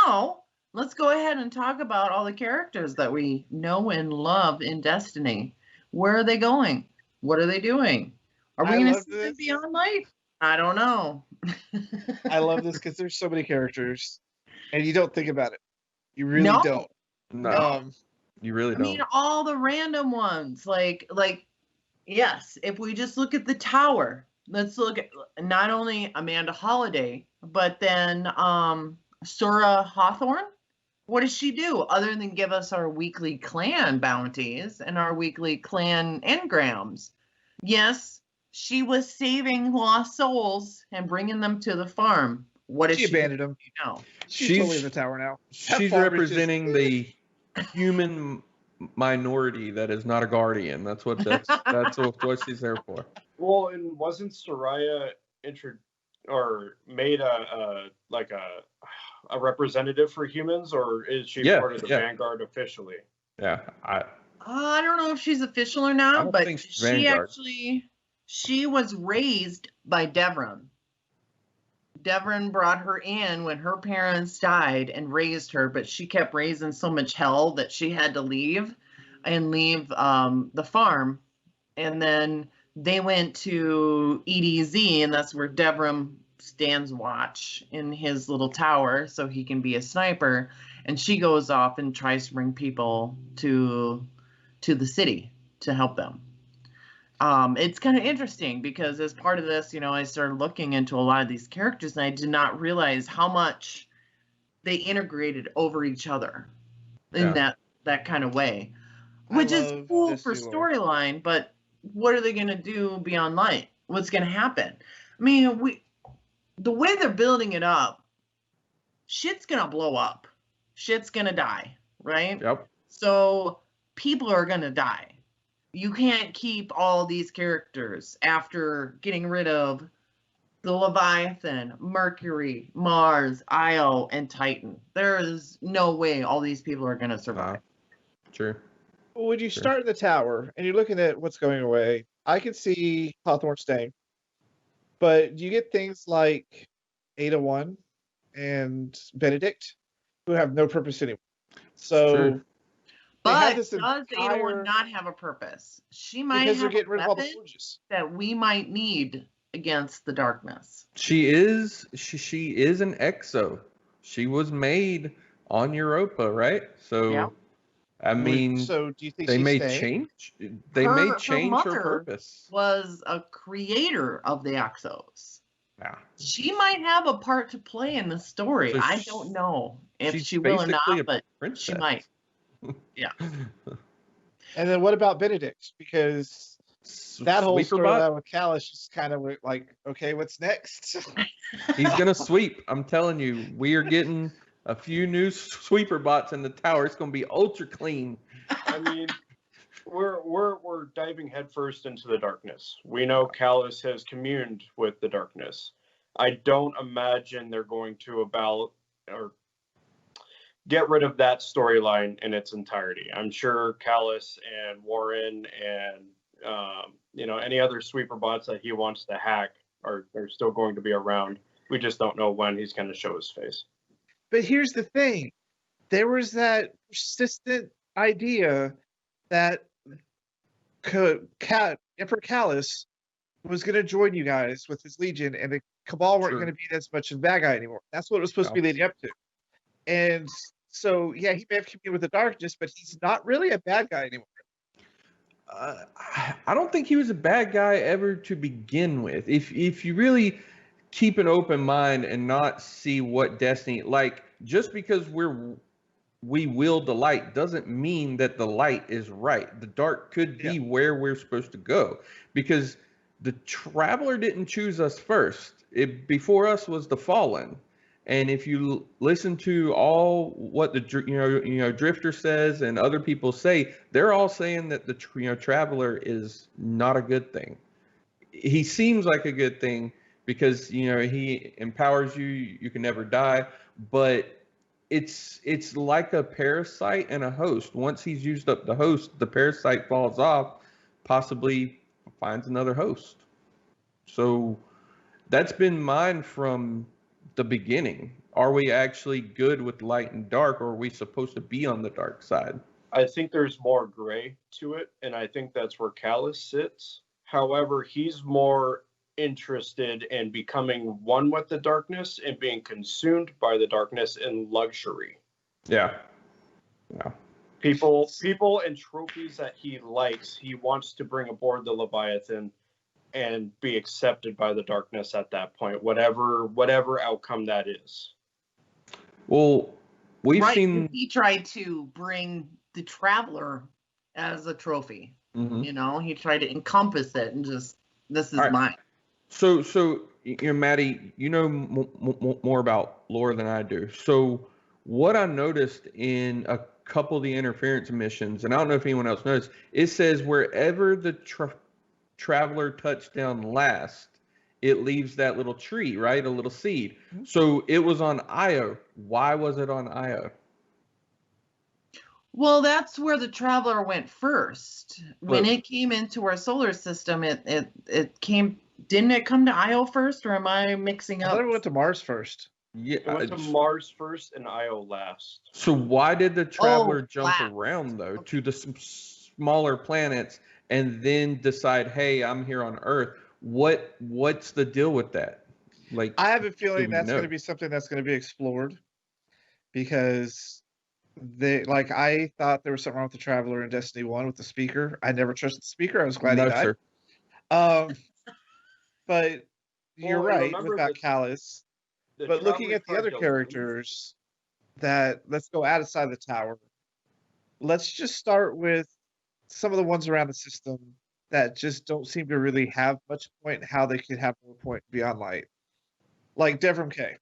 now let's go ahead and talk about all the characters that we know and love in Destiny. Where are they going? What are they doing? Are we going to see them beyond light? I don't know. I love this because there's so many characters, and you don't think about it. You really don't. No, you really don't. I mean, all the random ones, like yes, if we just look at the tower, let's look at not only Amanda Holiday, but then Sora Hawthorne. What does she do other than give us our weekly clan bounties and our weekly clan engrams? Yes, she was saving lost souls and bringing them to the farm. What did she abandoned them? You know, she's totally in the tower now. She's representing the human minority that is not a guardian. That's what what she's there for. Well, and wasn't Soraya made a representative for humans, or is she part of the Vanguard officially? Yeah, I don't know if she's official or not, but she was raised by Devron. Devron brought her in when her parents died and raised her, but she kept raising so much hell that she had to leave the farm. And then they went to EDZ, and that's where Devron stands watch in his little tower so he can be a sniper. And she goes off and tries to bring people to the city to help them. It's kind of interesting because as part of this, I started looking into a lot of these characters, and I did not realize how much they integrated over each other in that kind of way, which is cool for storyline. But what are they going to do beyond light? What's going to happen? I mean, the way they're building it up, shit's going to blow up. Shit's going to die, right? Yep. So people are going to die. You can't keep all these characters after getting rid of the Leviathan, Mercury, Mars, Io, and Titan. There is no way all these people are going to survive. True. Well, when you start in the tower and you're looking at what's going away, I can see Hawthorne staying. But you get things like Ada 1 and Benedict, who have no purpose anymore. So... True. But does Ada 1 not have a purpose? She might have a weapon that we might need against the darkness. She is an exo. She was made on Europa, right? So, I mean, so do you think they may staying? change? They may change her purpose. Was a creator of the exos. Yeah. She might have a part to play in the story. So I don't know if she will or not, but she might. Yeah. And then what about Benedict? Because that whole storyline with Callus is kind of like, okay, what's next? He's gonna sweep. I'm telling you, we are getting a few new sweeper bots in the tower. It's gonna be ultra clean. I mean, we're diving headfirst into the darkness. We know Callus has communed with the darkness. I don't imagine they're going to get rid of that storyline in its entirety. I'm sure Callus and Warren and any other sweeper bots that he wants to hack are still going to be around. We just don't know when he's going to show his face. But here's the thing. There was that persistent idea that Emperor Callus was going to join you guys with his legion, and the Cabal weren't going to be as much of a bad guy anymore. That's what it was supposed to be leading up to. And so, yeah, he may have communed with the darkness, but he's not really a bad guy anymore. I don't think he was a bad guy ever to begin with. If you really keep an open mind and not see what Destiny, like, just because we wield the light doesn't mean that the light is right. The dark could be where we're supposed to go, because the Traveler didn't choose us first. Before us was the Fallen. And if you listen to all what the Drifter says and other people say, they're all saying that the Traveler is not a good thing. He seems like a good thing because he empowers you. You can never die, but it's like a parasite and a host. Once he's used up the host, the parasite falls off, possibly finds another host. So that's been mine from the beginning. are we actually good with light and dark, or are we supposed to be on the dark side? I think there's more gray to it, and I think that's where Callus sits. However, he's more interested in becoming one with the darkness and being consumed by the darkness in luxury. Yeah. People and trophies that he likes, he wants to bring aboard the Leviathan and be accepted by the darkness at that point, whatever outcome that is. Well, we've seen he tried to bring the Traveler as a trophy. Mm-hmm. He tried to encompass it and just, this is mine. So Maddie, you know more about lore than I do. So what I noticed in a couple of the interference missions, and I don't know if anyone else knows, it says wherever the Traveler touchdown last, it leaves that little tree, right? A little seed. Mm-hmm. So it was on Io. Why was it on Io? Well, that's where the Traveler went first. When it came into our solar system, it came. Didn't it come to Io first, or am I mixing up? I thought it went to Mars first. Yeah, it went to Mars first and Io last. So why did the Traveler jump around though to the smaller planets and then decide, hey, I'm here on Earth? What's the deal with that? Like, I have a feeling that's going to be something that's going to be explored, because I thought there was something wrong with the Traveler in Destiny 1 with the speaker. I never trusted the speaker. I was glad he died. Sir. But you're right about Callus. But looking at the other characters let's go outside the tower. Let's just start with some of the ones around the system that just don't seem to really have much point, how they could have more point beyond light. Like Devrim K.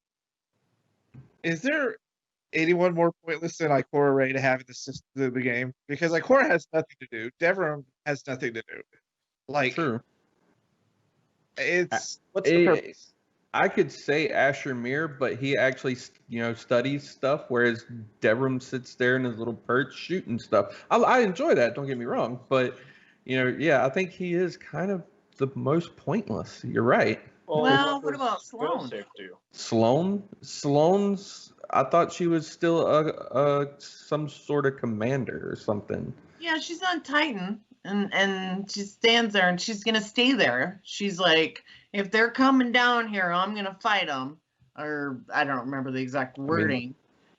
Is there anyone more pointless than Ikora Ray to have in the game? Because Ikora has nothing to do. Devrim has nothing to do. True. What's the purpose? I could say Asher Mir, but he actually, studies stuff, whereas Devrim sits there in his little perch shooting stuff. I enjoy that, don't get me wrong, but I think he is kind of the most pointless. You're right. Well, what about Sloane? Sloane's. I thought she was still some sort of commander or something. Yeah, she's on Titan. And she stands there, and she's gonna stay there. She's like, if they're coming down here, I'm gonna fight them. Or I don't remember the exact wording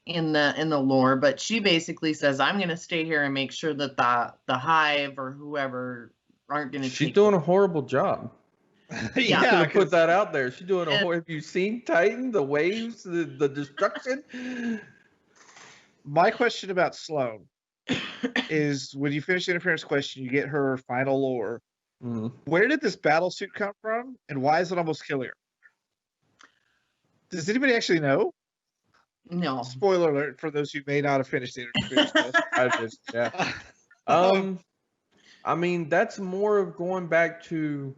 in the lore, but she basically says, I'm gonna stay here and make sure that the Hive or whoever aren't gonna. She's doing a horrible job. Yeah, I'm gonna put that out there. She's doing have you seen Titan? The waves, the destruction. My question about Sloane is, when you finish the interference question, you get her final lore. Mm-hmm. Where did this battle suit come from, and why is it almost killing her? Does anybody actually know? No. Spoiler alert for those who may not have finished the interference quest. I just, I mean, that's more of going back to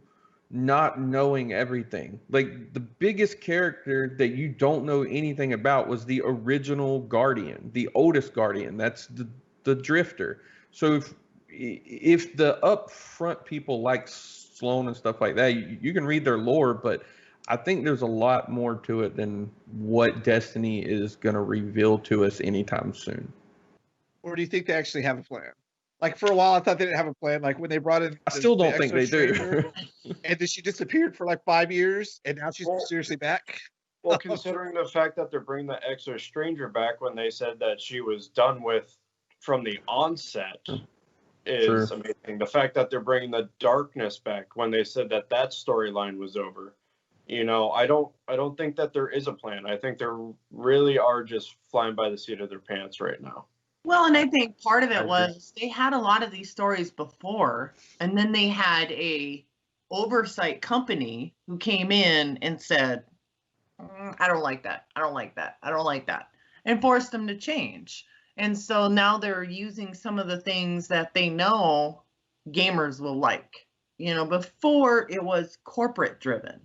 not knowing everything. Like, the biggest character that you don't know anything about was the original Guardian, the oldest Guardian. That's the Drifter. So if the upfront people like Sloane and stuff like that, you can read their lore, but I think there's a lot more to it than what Destiny is going to reveal to us anytime soon. Or do you think they actually have a plan? Like, for a while, I thought they didn't have a plan. Like, when they brought in... I still don't think they do. And then she disappeared for like 5 years, and now she's mysteriously back. Well, considering the fact that they're bringing the Exo Stranger back when they said that she was done with from the onset is amazing. The fact that they're bringing the Darkness back when they said that storyline was over. I don't think that there is a plan. I think they really are just flying by the seat of their pants right now. Well, and I think part of it was they had a lot of these stories before, and then they had a oversight company who came in and said, I don't like that. I don't like that. I don't like that. And forced them to change. And so now they're using some of the things that they know gamers will like. Before it was corporate driven.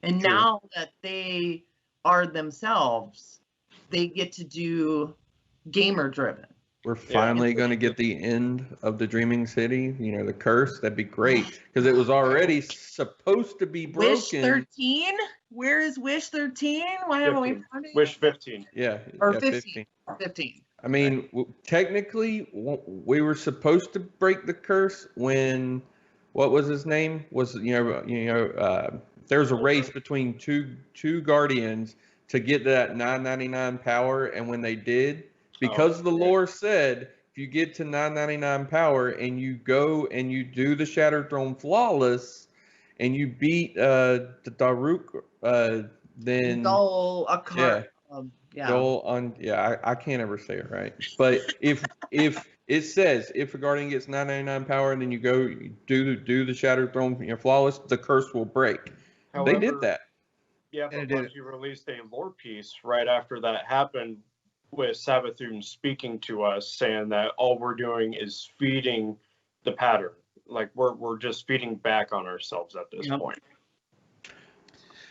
And now that they are themselves, they get to do gamer driven. we're finally going to get the end of the Dreaming City, you know, the curse. That'd be great because it was already supposed to be broken. Wish 13? Where is Wish 13? Why haven't we 15. found it? Wish 15. Yeah. Or yeah, 15. 15. I mean, technically, we were supposed to break the curse when, what was his name? Was there was a race between two guardians to get that 999 power, and when they did, because the lore said if you get to 999 power and you go and you do the Shattered Throne flawless, and you beat the Daruk, then Dol I can't ever say it right. But if it says if a guardian gets 999 power and then you go do the Shattered Throne flawless, the curse will break. However, they did that. Yeah, but Bungie released a lore piece right after that happened with Savathun speaking to us, saying that all we're doing is feeding the pattern. Like we're just feeding back on ourselves at this point.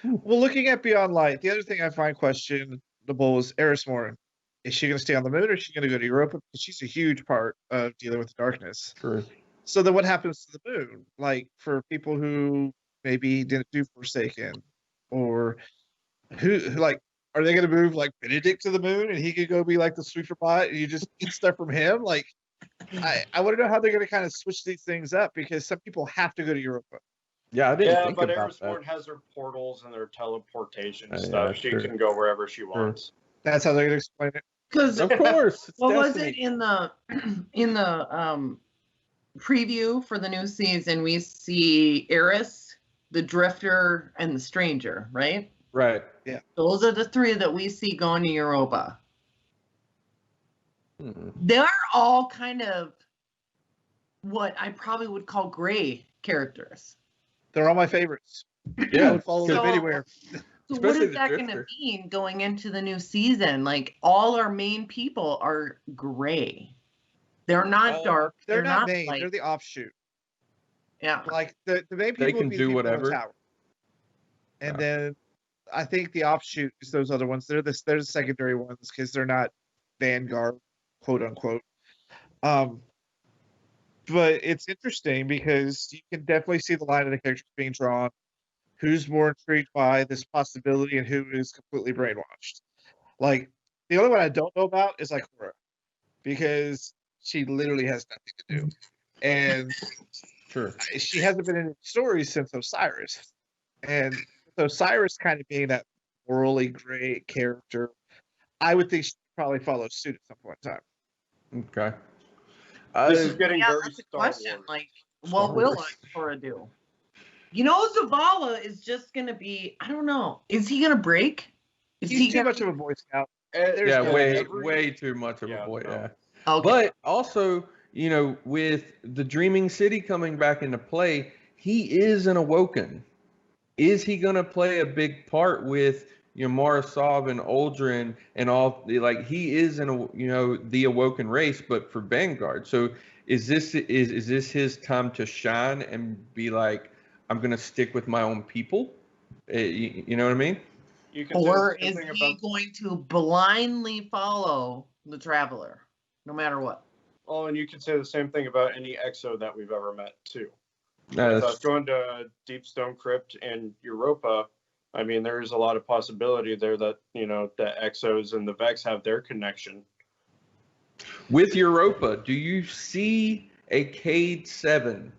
Well, looking at Beyond Light, the other thing I find questionable is Eris Morn. Is she going to stay on the moon, or is she going to go to Europa? Because she's a huge part of dealing with the darkness. True. So then what happens to the moon? Like, for people who maybe didn't do Forsaken, or who like, are they going to move like Benedict to the moon and he could go be like the sweeper bot and you just eat stuff from him? Like, I want to know how they're going to kind of switch these things up, because some people have to go to Europa. Yeah, I didn't think but about Eris that. Morn has her portals and their teleportation stuff. Yeah, she sure. can go wherever she wants. That's how they're going to explain it. Because Of course. It's what was Destiny. it in the preview for the new season? We see Eris, the Drifter, and the Stranger, right? Right. Yeah. Those are the three that we see going to Europa. They're all kind of what I probably would call gray characters. They're all my favorites. Yeah. I would follow them anywhere. So Especially what is the that going to Drifter. mean going into the new season? Like, all our main people are gray. They're not dark. They're not not main. light. They're the offshoot. Yeah. Like the main people They would can be do the people in whatever. the tower. And Yeah. then I think the offshoot is those other ones. They're the secondary ones because they're not Vanguard, quote unquote. But it's interesting because you can definitely see the line of the characters being drawn. Who's more intrigued by this possibility and who is completely brainwashed? Like, the only one I don't know about is like Hora, because she literally has nothing to do. And Sure. she hasn't been in any stories since Osiris. And with Osiris kind of being that morally great character, I would think she'd probably follow suit at some point in time. Okay. This is getting very that's a Star question. Wars. Like, Star what will Wars. Hora do? You know, Zavala is just going to be, I don't know. Is he going to break? Is He's too much of a Boy Scout. There's Yeah, no way too much of a boy. no. Yeah. Okay. But also, you know, with the Dreaming City coming back into play, he is an Awoken. Is he going to play a big part with Marasov and Aldrin and all? Like, he is the Awoken race, but for Vanguard. So is this his time to shine and be like, I'm going to stick with my own people? You know what I mean? You can Or say is something he about, going to blindly follow the Traveler, no matter what? and you can say the same thing about any EXO that we've ever met too. No, With us going to Deep Stone Crypt and Europa, I mean, there's a lot of possibility there that, the EXOs and the Vex have their connection. with Europa, do you see a Cade 7?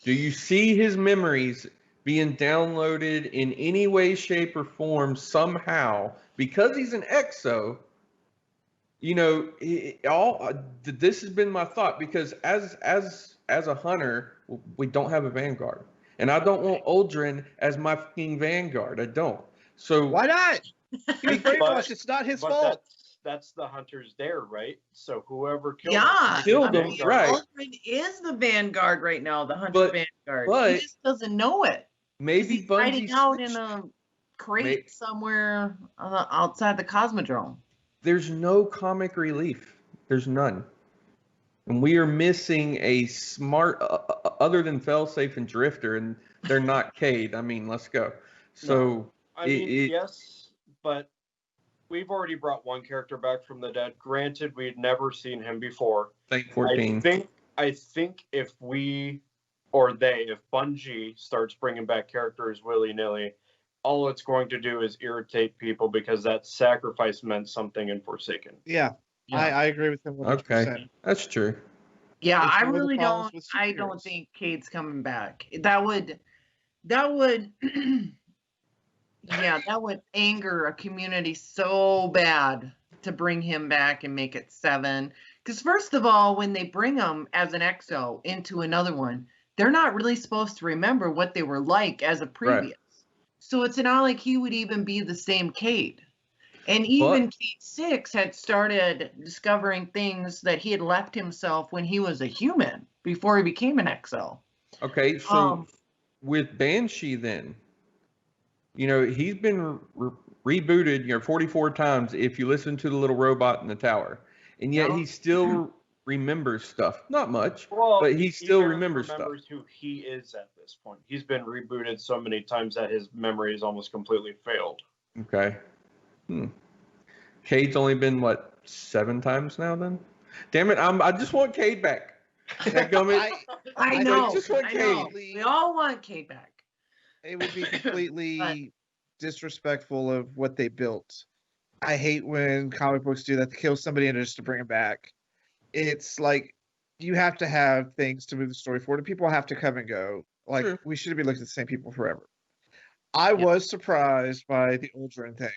Do you see his memories being downloaded in any way, shape, or form somehow? Because he's an EXO, this has been my thought, because as a hunter, we don't have a Vanguard. And I don't want Aldrin as my fucking Vanguard. I don't. So Why not? He was brainwashed. It's not his fault. That's the hunter's dare, right? So whoever killed Yeah, him, Killed him, right. Aldrin is the Vanguard right now, the Hunter But- Vanguard. but- He just doesn't know it. maybe He's hiding Bungie out in switched. a crate somewhere outside the Cosmodrome. There's no comic relief. There's none. And we are missing a smart, other than Failsafe and Drifter, and they're not Cade. I mean, let's go. So, I mean, yes, but we've already brought one character back from the dead. Granted, we'd never seen him before. Think 14. I think if if Bungie starts bringing back characters willy-nilly, all it's going to do is irritate people because that sacrifice meant something in Forsaken. Yeah. I agree with him 100%. Okay, that's true. Yeah, It's I one of the really problems don't. with I superheroes. don't think Cade's coming back. That would, yeah, that would anger a community so bad to bring him back and make it 7. Because first of all, when they bring him as an EXO into another one, they're not really supposed to remember what they were like as a previous. So it's not like he would even be the same Cade. And even Cade 6 had started discovering things that he had left himself when he was a human before he became an EXO. Okay, so with Banshee then, he's been rebooted, 44 times if you listen to the little robot in the tower. And yet he still remembers stuff. Not much, but he still remembers stuff. Who he is at this point. He's been rebooted so many times that his memory is almost completely failed. Okay. Cade's only been, 7 times now then? Damn it, I just want Cade back. I know. Just want Cade. We all want Cade back. It would be completely disrespectful of what they built. I hate when comic books do that, to kill somebody and just to bring them back. It's like you have to have things to move the story forward, and people have to come and go. Like, sure. We shouldn't be looking at the same people forever. I was surprised by the Aldrin thing.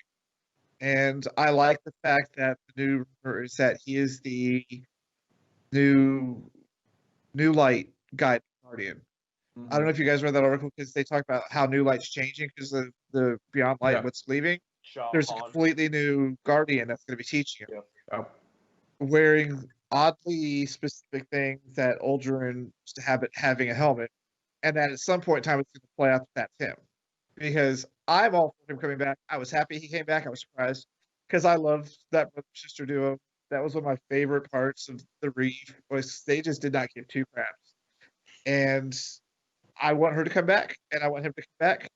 And I like the fact that the new rumor is that he is the new light guide guardian. I don't know if you guys read that article, because they talk about how New Light's changing because of the Beyond Light, what's leaving. There's a completely new guardian that's going to be teaching him. Wearing oddly specific things that Aldrin used to have, having a helmet, and that at some point in time it's going to play out that that's him. Because I'm all for him coming back. I was happy he came back. I was surprised because I love that brother-sister duo. That was one of my favorite parts of the Reef, was they just did not give two craps. And I want her to come back, and I want him to come back.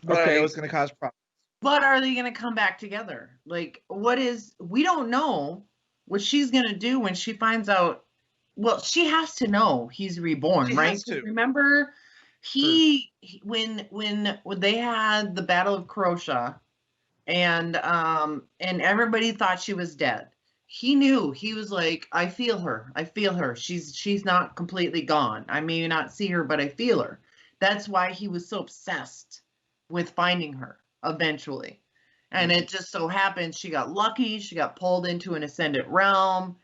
But I know it's going to cause problems. But are they going to come back together? Like, we don't know what she's going to do when she finds out. Well, she has to know he's reborn, right? Remember, when they had the Battle of Croatia, and everybody thought she was dead. He knew. He was like, I feel her. She's not completely gone. I may not see her, but I feel her. That's why he was so obsessed with finding her eventually. And it just so happened she got lucky. She got pulled into an ascendant realm.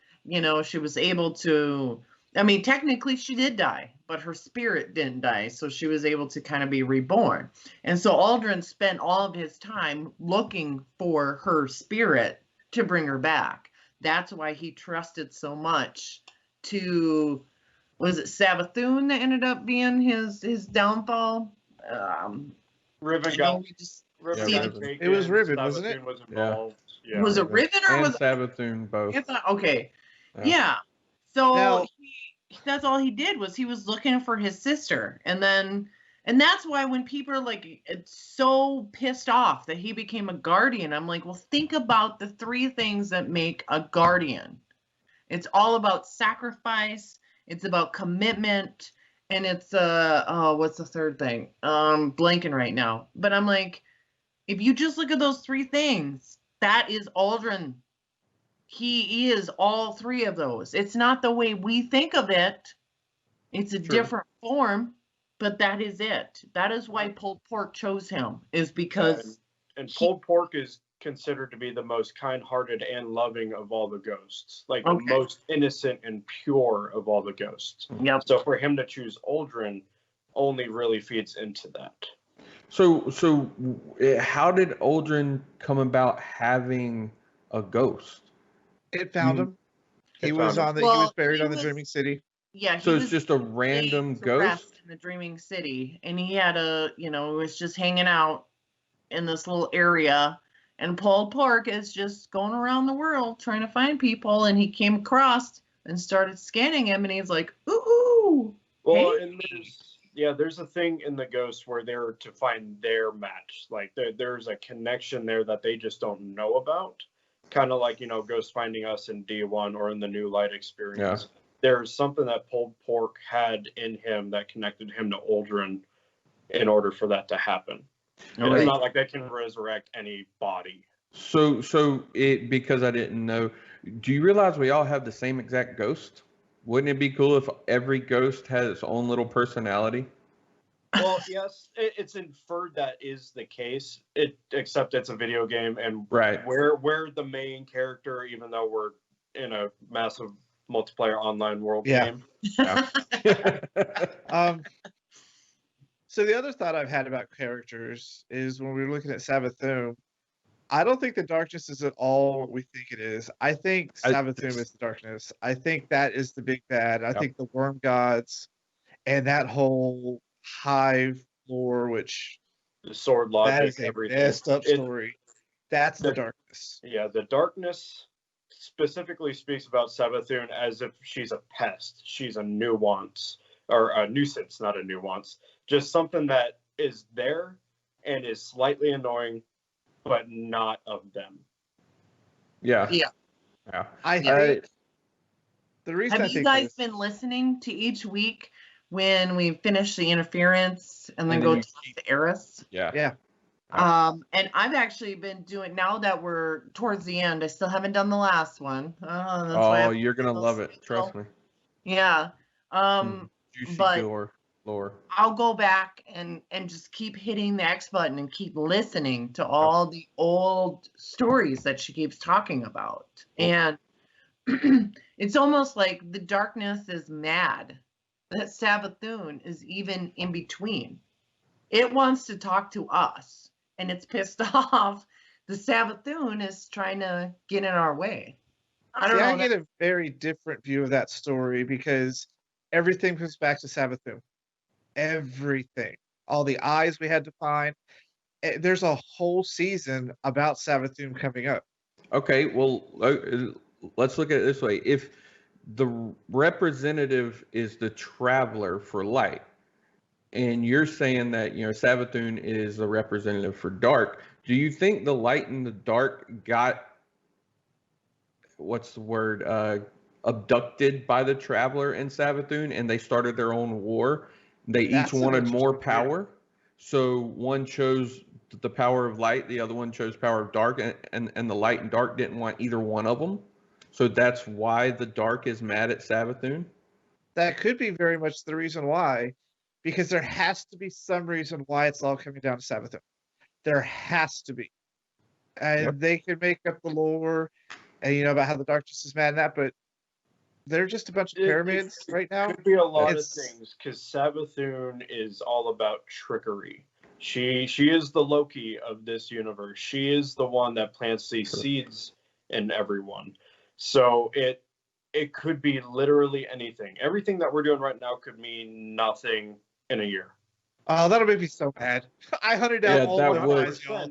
She was able to, technically she did die, but her spirit didn't die. So she was able to kind of be reborn. And so Aldrin spent all of his time looking for her spirit to bring her back. That's why he trusted so much to, was it Savathun that ended up being his downfall? Riven got it was Riven, wasn't it? Was involved. Yeah. Was it Riven or was it Savathun both? Okay. Yeah. So that's all he did, was he was looking for his sister. And that's why when people are like, it's so pissed off that he became a guardian, I'm like, well, think about the 3 things that make a guardian. It's all about sacrifice. It's about commitment. And it's, what's the third thing? Blanking right now. But I'm like, if you just look at those 3 things, that is Aldrin. He is all 3 of those. It's not the way we think of it. It's a different form. But that is it. That is why Pulled Pork chose him, is because... And Pulled Pork is considered to be the most kind-hearted and loving of all the ghosts. Like, the most innocent and pure of all the ghosts. Yep. So for him to choose Aldrin only really feeds into that. So how did Aldrin come about having a ghost? It found him. He was buried on the Dreaming City. Yeah. So it's just a random ghost in the Dreaming City, and he had was just hanging out in this little area, and Pulled Pork is just going around the world trying to find people, and he came across and started scanning him, and he's like, ooh. Well, hey. and there's a thing in the Ghost where they're to find their match. Like there's a connection there that they just don't know about. Kind of like, Ghost finding us in D1 or in the New Light experience. Yeah. There's something that Pulled Pork had in him that connected him to Aldrin in order for that to happen. And it's not like they can resurrect any body. So because I didn't know, do you realize we all have the same exact ghost? Wouldn't it be cool if every ghost had its own little personality? Well, yes, it's inferred that is the case. Except it's a video game, and right, we're the main character, even though we're in a massive multiplayer online world game. Yeah. So the other thought I've had about characters is when we were looking at Savathun, I don't think the darkness is at all what we think it is. I think Savathun is the darkness. I think that is the big bad. I think the worm gods and that whole hive lore, which the sword logic, that is a everything. Messed up story. That's the darkness. Yeah, the darkness specifically speaks about Savathun as if she's a pest. She's a nuance, or a nuisance, not a nuance. Just something that is there and is slightly annoying, but not of them. Yeah. I think the reason have you guys been listening to each week when we finish the interference and then go to the Eris? Yeah. And I've actually been doing, now that we're towards the end, I still haven't done the last one. That's why you're gonna love it. Trust me. Yeah. Juicy but lore. I'll go back and just keep hitting the X button and keep listening to all the old stories that she keeps talking about. And it's almost like the darkness is mad that Savathun is even in between. It wants to talk to us, and it's pissed off the Savathun is trying to get in our way. I get a very different view of that story because everything comes back to Savathun. Everything. All the eyes we had to find. There's a whole season about Savathun coming up. Okay, well, let's look at it this way. If the representative is the traveler for light, and you're saying that, Savathun is the representative for dark, do you think the light and the dark got, abducted by the traveler and Savathun, and they started their own war? They each wanted more power. So one chose the power of light, the other one chose power of dark, and the light and dark didn't want either one of them. So that's why the dark is mad at Savathun? That could be very much the reason why, because there has to be some reason why it's all coming down to Savathun. There has to be. And they can make up the lore and about how the darkness is mad at that, but they're just a bunch of pyramids right now. It could be a lot of things, because Savathun is all about trickery. She is the Loki of this universe. She is the one that plants these seeds in everyone. So it could be literally anything. Everything that we're doing right now could mean nothing in a year. Oh, that'll make me so mad. I hunted down all the guys, y'all.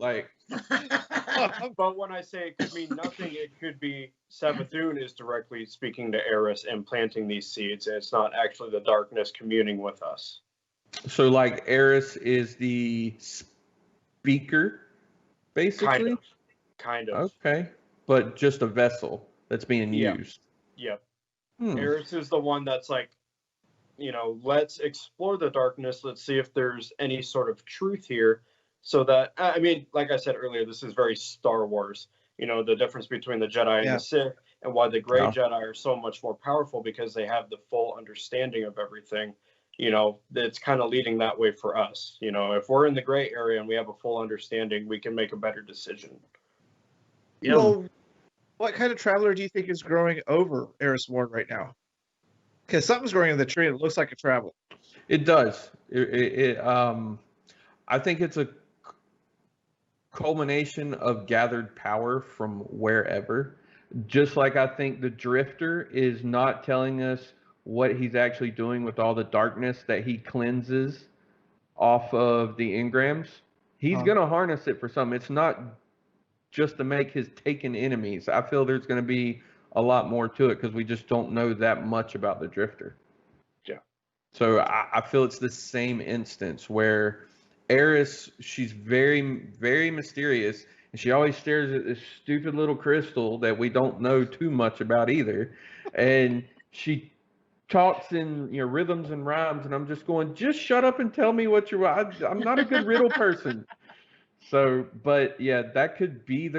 But when I say it could mean nothing, it could be Savathun is directly speaking to Eris and planting these seeds, and it's not actually the darkness communing with us. So, like, Eris is the speaker, basically? Kind of. Okay. But just a vessel that's being used. Yep. Eris is the one that's like, let's explore the darkness. Let's see if there's any sort of truth here. So that, I mean, like I said earlier, this is very Star Wars. The difference between the Jedi and the Sith, and why the Gray Jedi are so much more powerful, because they have the full understanding of everything. It's kind of leading that way for us. If we're in the gray area and we have a full understanding, we can make a better decision. Well, what kind of traveler do you think is growing over Eris Ward right now? Because something's growing in the tree and it looks like a traveler. It does. I think it's a culmination of gathered power from wherever. Just like I think the Drifter is not telling us what he's actually doing with all the darkness that he cleanses off of the engrams. He's going to harness it for something. It's not just to make his taken enemies. I feel there's going to be a lot more to it because we just don't know that much about the Drifter. Yeah. So I feel it's the same instance where Eris, she's very, very mysterious, and she always stares at this stupid little crystal that we don't know too much about either. And she talks in rhythms and rhymes, and I'm just going, just shut up and tell me what you're. I'm not a good riddle person. So, but yeah, that could be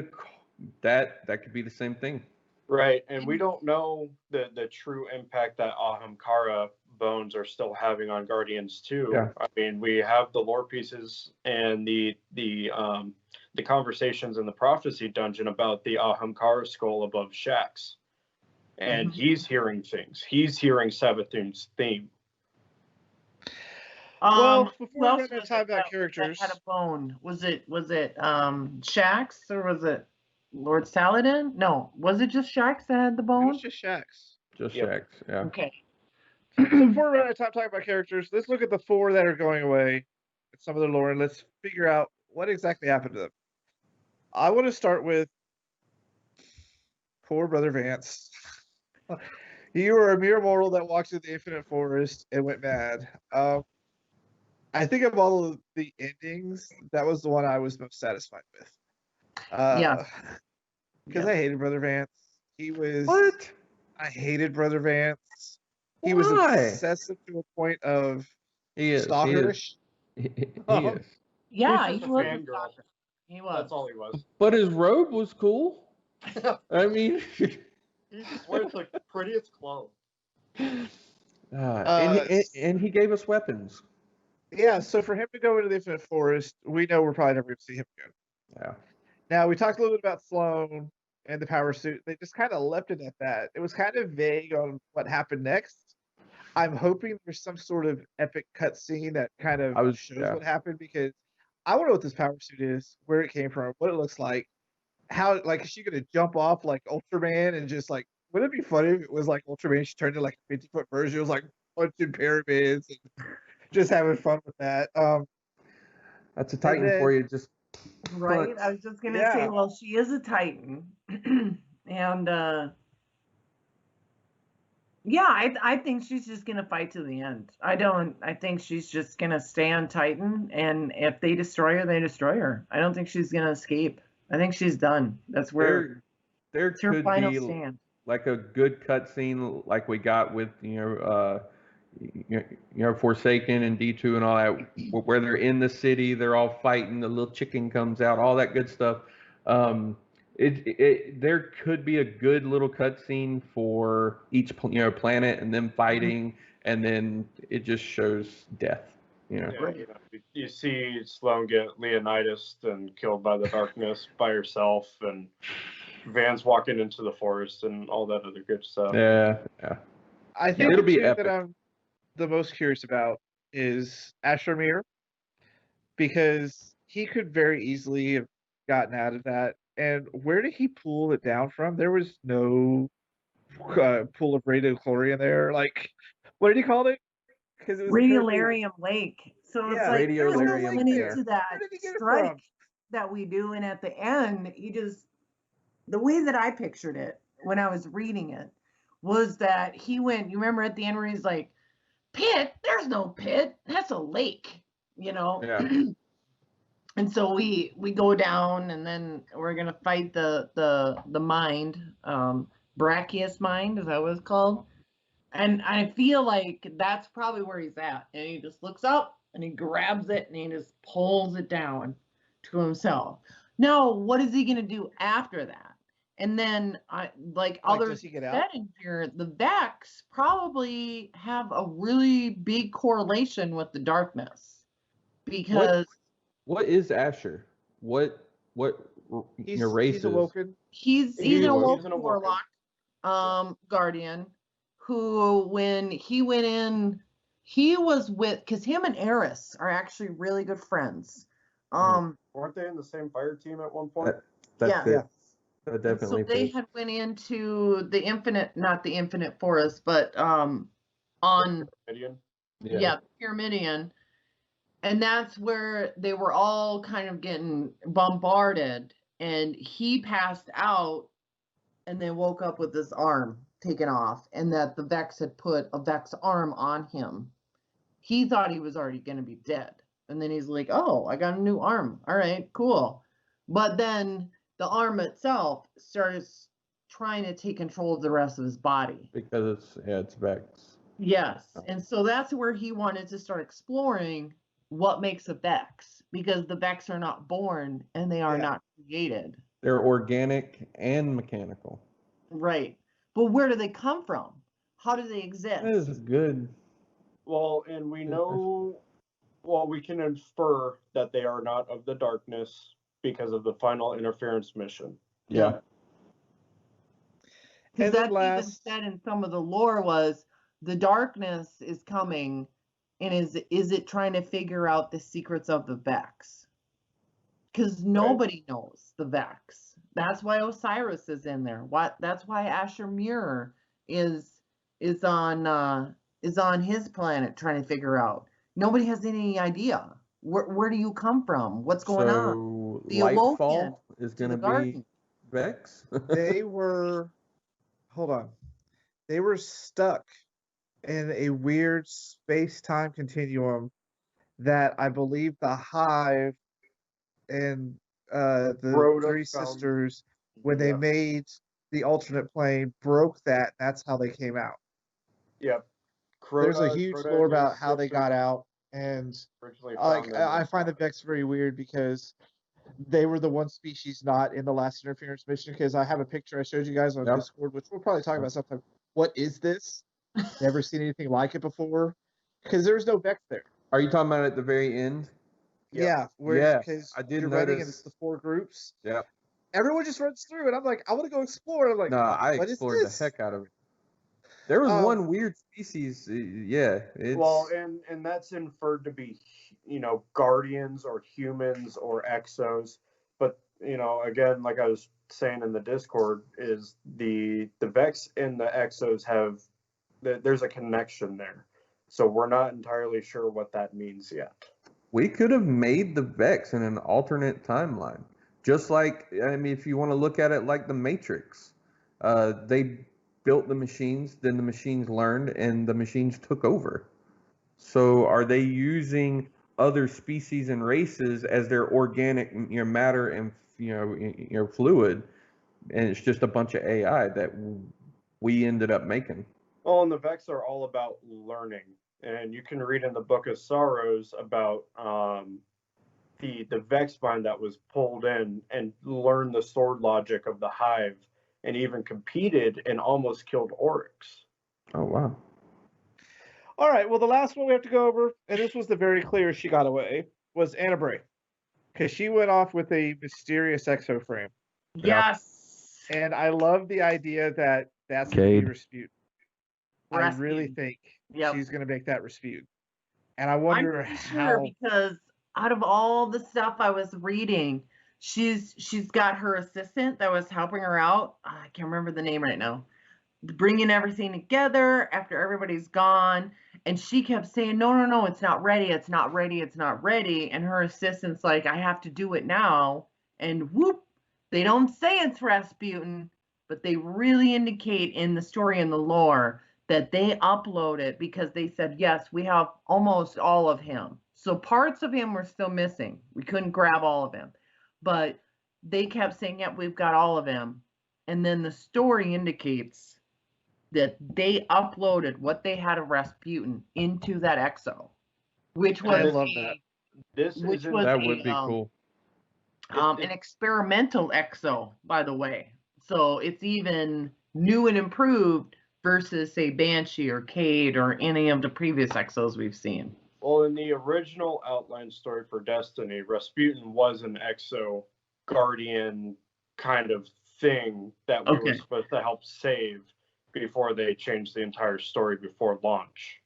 that could be the same thing. Right, and we don't know the true impact that Ahamkara bones are still having on Guardians too. Yeah. I mean, we have the lore pieces and the conversations in the prophecy dungeon about the Ahamkara skull above Shaxx, and he's hearing things. He's hearing Savathun's theme. Well, before we run out of time about characters, that had a bone. Was it Shaxx or was it Lord Saladin? No, was it just Shaxx that had the it bone? was just Shaxx. Just Yep. Shaxx, yeah. Okay. So before we run out of time talking about characters, let's look at the 4 that are going away, some of the lore, and let's figure out what exactly happened to them. I want to start with poor Brother Vance. You were a mere mortal that walked through the infinite forest and went mad. I think of all of the endings, that was the one I was most satisfied with. Yeah. Because I hated Brother Vance. He was. What? I hated Brother Vance. He Why? was obsessive to a point of He is. stalkerish. He Uh-huh. is. Yeah, He's he just a was. fangirl. He was. That's all he was. But his robe was cool. I mean, He just wears the prettiest clothes. and he gave us weapons. Yeah, so for him to go into the infinite forest, we know we're probably never going to see him again. Yeah. Now, we talked a little bit about Sloane and the power suit. They just kind of left it at that. It was kind of vague on what happened next. I'm hoping there's some sort of epic cutscene that kind of shows what happened, because I want to know what this power suit is, where it came from, what it looks like, how, like, is she going to jump off like Ultraman and just like, wouldn't it be funny if it was like Ultraman, she turned into like a 50-foot version, it was like punching pyramids and just having fun with that. That's a Titan for you. Just right. I was just gonna say, well, she is a Titan, and yeah, I think she's just gonna fight to the end. I think she's just gonna stay on Titan, and if they destroy her, they destroy her. I don't think she's gonna escape. I think she's done. That's where there it's her could final be stand. like a good cutscene like we got with Forsaken and D2 and all that, where they're in the city, they're all fighting, the little chicken comes out, all that good stuff. There could be a good little cutscene for each planet and them fighting, and then it just shows death. Yeah, you see Sloane get Leonidas and killed by the darkness by herself, and Vance walking into the forest and all that other good stuff. Yeah. I think it'll be the epic. that I'm the most curious about is Ashermere, because he could very easily have gotten out of that. And where did he pull it down from? There was no pool of radiochlorium there. Like, what did he call it? Because it was Radiolarium Lake. So it's like there's no Radiolarium, limit yeah. to that Where did he get it strike from? that we do, and at the end, the way that I pictured it when I was reading it was that he went. You remember at the end where he's like, "Pit? There's no pit. That's a lake." Yeah. And so we go down, and then we're gonna fight the mind, Brachius mind, is that what it's called? And I feel like that's probably where he's at. And he just looks up and he grabs it and he just pulls it down to himself. Now, what is he gonna do after that? And then others does he get said out? in here, the Vex probably have a really big correlation with the darkness. Because what is Asher? What He's races? awoken. he's an awoken awoken. warlock, guardian, who when he went in, he was with, because him and Eris are actually really good friends. Weren't they in the same fire team at one point? That's Yeah. it. That definitely So they fits. had went into the not the infinite forest, but on Midian? Pyramidion. And that's where they were all kind of getting bombarded, and he passed out and they woke up with his arm taken off, and that the Vex had put a Vex arm on him. he thought he was already going to be dead. And then he's like, oh, I got a new arm. All right, cool. But then the arm itself starts trying to take control of the rest of his body. Because it's Vex. Yes. And so that's where he wanted to start exploring what makes a Vex, because the Vex are not born and they are not created. They're organic and mechanical. Right. But where do they come from? How do they exist? That is good. Well, and we know, well, we can infer that they are not of the darkness because of the final interference mission. Yeah. Because that's even said in some of the lore was the darkness is coming, and is it trying to figure out the secrets of the Vex? Because nobody knows the Vex. That's why Osiris is in there. That's why Asher Muir is on his planet trying to figure out. Nobody has any idea. Where do you come from? What's going on? The Lightfall is going to be Vex. They were, hold on, they were stuck in a weird space-time continuum that I believe the Hive and the Three Sisters, when they made the alternate plane, broke that. That's how they came out. Yep. There's a huge lore about how they got out, and I find the Vex very weird because they were the one species not in the last interference mission. Because I have a picture I showed you guys on Discord, which we'll probably talk about sometime. What is this? Never seen anything like it before. Because there's no Vex there. Are you talking about at the very end? Yeah, because I did you're notice. running and it's the 4 groups. Yeah. Everyone just runs through, and I'm like, I want to go explore. And I'm like, no, I what explored the heck out of it. There was one weird species. Well, and that's inferred to be, guardians or humans or exos. But, again, like I was saying in the Discord, is the Vex and the exos there's a connection there. So we're not entirely sure what that means yet. We could have made the Vex in an alternate timeline. Just like, if you want to look at it like the Matrix, they built the machines, then the machines learned, and the machines took over. So are they using other species and races as their organic matter and fluid, and it's just a bunch of AI that we ended up making? Well, and the Vex are all about learning. And you can read in the Book of Sorrows about the Vex mind that was pulled in and learned the sword logic of the Hive, and even competed and almost killed Oryx. Oh, wow. All right, well, the last one we have to go over, and this was the very clear she got away, was Anna Bray. Because she went off with a mysterious exoframe. Yes. And I love the idea that that's going to be Rasputin. I really think she's going to make that Rasputin. And I wonder how. Sure, because out of all the stuff I was reading, she's got her assistant that was helping her out. I can't remember the name right now. Bringing everything together after everybody's gone. And she kept saying, no, it's not ready. It's not ready. It's not ready. And her assistant's like, I have to do it now. And whoop, they don't say it's Rasputin, but they really indicate in the story and the lore that they upload it because they said, yes, we have almost all of him. So parts of him were still missing. We couldn't grab all of him. But they kept saying, yep, we've got all of him. And then the story indicates that they uploaded what they had of Rasputin into that exo, which was I love that. That would be cool. An experimental exo, by the way. So it's even new and improved versus, say, Banshee or Cade or any of the previous exos we've seen. Well, in the original outline story for Destiny, Rasputin was an exo guardian kind of thing that we were supposed to help save before they changed the entire story before launch.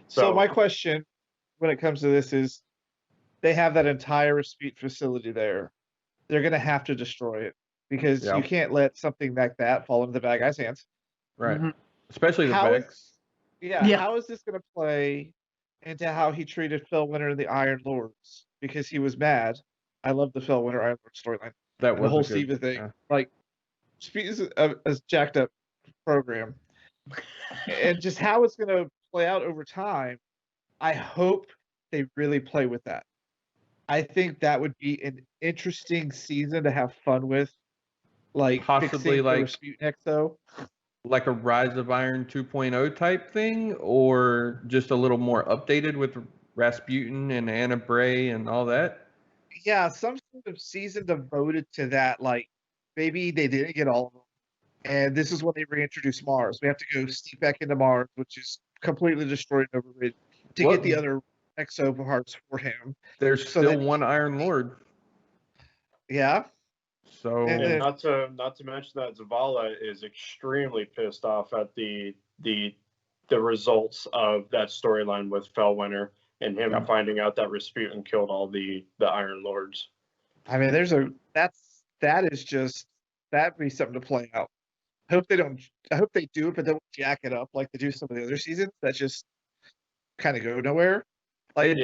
So my question when it comes to this is, they have that entire Rasputin facility there. They're going to have to destroy it because you can't let something like that fall into the bad guy's hands. Right. Mm-hmm. Especially the Vex. How is this going to play into how he treated Phil Winter and the Iron Lords? Because he was mad. I love the Phil Winter Iron Lord storyline. That was the whole Siva thing. Yeah. Like, Rasputin's a jacked up program. And just how it's going to play out over time. I hope they really play with that. I think that would be an interesting season to have fun with, like Possibly fixing the like Rasputin XO. like a Rise of Iron 2.0 type thing, or just a little more updated with Rasputin and Anna Bray and all that. Yeah, some sort of season devoted to that. Like maybe they didn't get all of them, and this is when they reintroduce Mars. We have to go sneak back into Mars, which is completely destroyed and overridden, to Well, get the other XO parts for him. There's So still that one Iron Lord. Yeah. So And And then- not to mention that Zavala is extremely pissed off at the results of that storyline with Fellwinter and him Yeah. finding out that Rasputin killed all the Iron Lords. I mean, that'd be something to play out. I hope they do it, but don't jack it up like they do some of the other seasons that just kind of go nowhere. Like,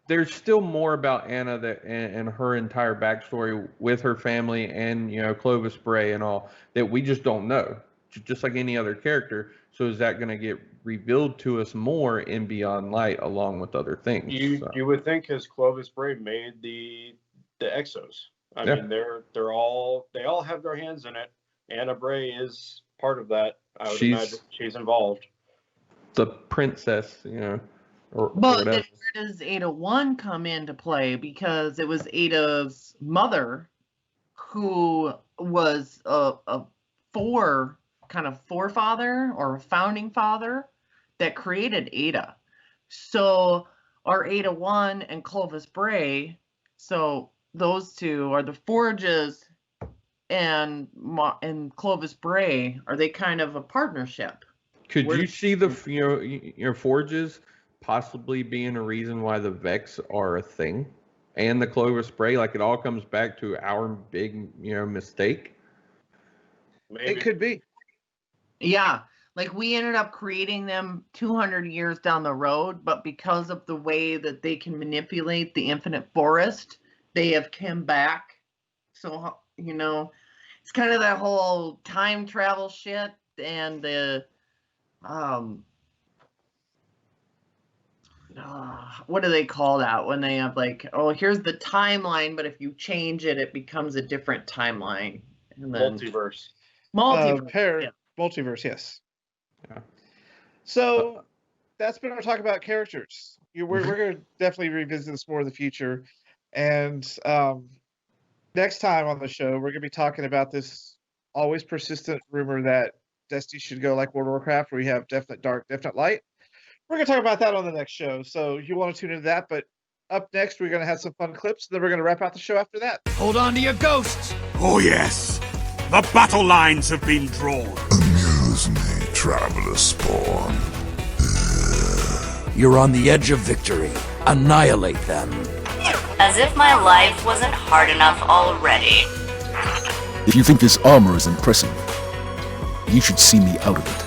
there's still more about Anna and her entire backstory with her family and Clovis Bray and all that we just don't know, just like any other character. So is that going to get revealed to us more in Beyond Light along with other things? You would think because Clovis Bray made the Exos. I mean, they all have their hands in it. Anna Bray is part of that. I would imagine she's involved. The princess, or but then where does Ada 1 come into play? Because it was Ada's mother who was a forefather or a founding father that created Ada. So are Ada 1 and Clovis Bray, so those two are the Forges, and Clovis Bray, are they kind of a partnership? Could you see the Forges possibly being a reason why the Vex are a thing, and the Clovis Bray? Like it all comes back to our big mistake. Maybe. It could be. Yeah, like we ended up creating them 200 years down the road, but because of the way that they can manipulate the infinite forest, they have come back. So it's kind of that whole time travel shit and the what do they call that when they have like, oh, here's the timeline, but if you change it, it becomes a different timeline. And then Multiverse. Multiverse, yes. Yeah. So that's been our talk about characters. We're going to definitely revisit this more in the future. And next time on the show, we're going to be talking about this always persistent rumor that Destiny should go like World of Warcraft, where you have definite dark, definite light. We're going to talk about that on the next show. So you want to tune into that. But up next, we're going to have some fun clips. And then we're going to wrap out the show after that. Hold on to your ghosts. Oh, yes. The battle lines have been drawn. Amuse me, Traveler Spawn. You're on the edge of victory. Annihilate them. As if my life wasn't hard enough already. If you think this armor is impressive, you should see me out of it.